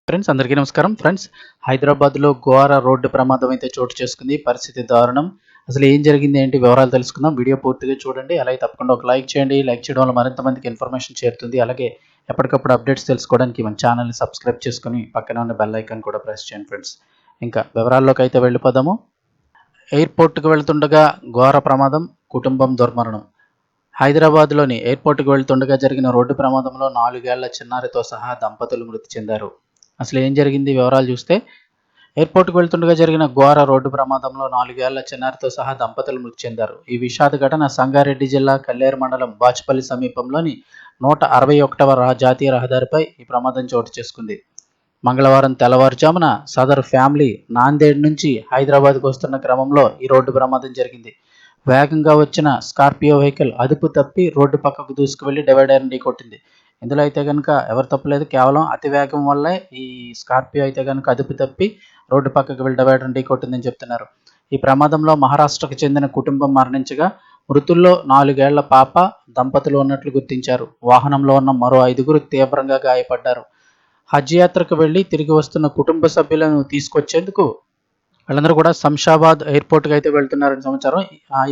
Friends అందరికీ నమస్కారం. Friends హైదరాబాద్లో ఘోర రోడ్డు ప్రమాదం అయితే చోటు చేసుకుంది. పరిస్థితి దారుణం. అసలు ఏం జరిగింది ఏంటి వివరాలు తెలుసుకుందాం. వీడియో పూర్తిగా చూడండి. అలాగే తప్పకుండా ఒక లైక్ చేయండి. లైక్ చేయడం వల్ల మరింత మందికి ఇన్ఫర్మేషన్ చేరుతుంది. అలాగే ఎప్పటికప్పుడు అప్డేట్స్ తెలుసుకోవడానికి మన ఛానల్ని సబ్స్క్రైబ్ చేసుకుని పక్కన ఉన్న బెల్ ఐకాన్ కూడా ప్రెస్ చేయండి ఫ్రెండ్స్. ఇంకా వివరాల్లోకి అయితే వెళ్ళిపోదాము. ఎయిర్పోర్ట్కి వెళ్తుండగా ఘోర ప్రమాదం, కుటుంబం దుర్మరణం. హైదరాబాద్లోని ఎయిర్పోర్ట్కి వెళ్తుండగా జరిగిన రోడ్డు ప్రమాదంలో 4 ఏళ్ల చిన్నారితో సహా దంపతులు మృతి చెందారు. అసలు ఏం జరిగింది వివరాలు చూస్తే, ఎయిర్పోర్ట్కి వెళ్తుండగా జరిగిన ఘోర రోడ్డు ప్రమాదంలో 4 ఏళ్ల చిన్నారితో సహా దంపతులు మృతి చెందారు. ఈ విషాద ఘటన సంగారెడ్డి జిల్లా కల్లేరు మండలం బాచుపల్లి సమీపంలోని 161వ జాతీయ రహదారిపై ఈ ప్రమాదం చోటు చేసుకుంది. మంగళవారం తెల్లవారుజామున సదరు ఫ్యామిలీ నాందేడ్ నుంచి హైదరాబాద్కు వస్తున్న క్రమంలో ఈ రోడ్డు ప్రమాదం జరిగింది. వేగంగా వచ్చిన స్కార్పియో వెహికల్ అదుపు తప్పి రోడ్డు పక్కకు దూసుకువెళ్లి డివైడర్ని ఢీకొట్టింది. ఇందులో అయితే కనుక ఎవరు తప్పలేదు, కేవలం అతి వేగం వల్లే ఈ స్కార్పియో అయితే కనుక అదుపు తప్పి రోడ్డు పక్కకు వెళ్ళి డివైడర్ని ఢీకొట్టిందని చెప్తున్నారు. ఈ ప్రమాదంలో మహారాష్ట్రకు చెందిన కుటుంబం మరణించగా మృతుల్లో 4 ఏళ్ల పాప, దంపతులు ఉన్నట్లు గుర్తించారు. వాహనంలో ఉన్న మరో 5గురు తీవ్రంగా గాయపడ్డారు. హజ్ యాత్రకు వెళ్లి తిరిగి వస్తున్న కుటుంబ సభ్యులను తీసుకొచ్చేందుకు వాళ్ళందరూ కూడా శంషాబాద్ ఎయిర్పోర్ట్కి అయితే వెళ్తున్నారని సమాచారం.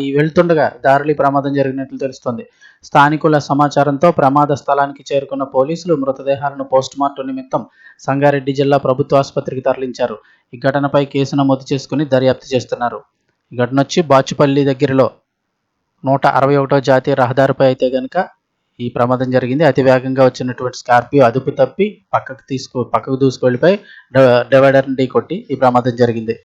ఈ వెళ్తుండగా దారిలో ప్రమాదం జరిగినట్లు తెలుస్తోంది. స్థానికుల సమాచారంతో ప్రమాద స్థలానికి చేరుకున్న పోలీసులు మృతదేహాలను పోస్టుమార్టం నిమిత్తం సంగారెడ్డి జిల్లా ప్రభుత్వ ఆసుపత్రికి తరలించారు. ఈ ఘటనపై కేసు నమోదు చేసుకుని దర్యాప్తు చేస్తున్నారు. ఈ ఘటన వచ్చి బాచుపల్లి దగ్గరలో 161వ జాతీయ రహదారిపై అయితే కనుక ఈ ప్రమాదం జరిగింది. అతి వేగంగా వచ్చినటువంటి స్కార్పియో అదుపు తప్పి పక్కకు దూసుకు వెళ్ళిపోయి డివైడర్ని ఢీకొట్టి ఈ ప్రమాదం జరిగింది.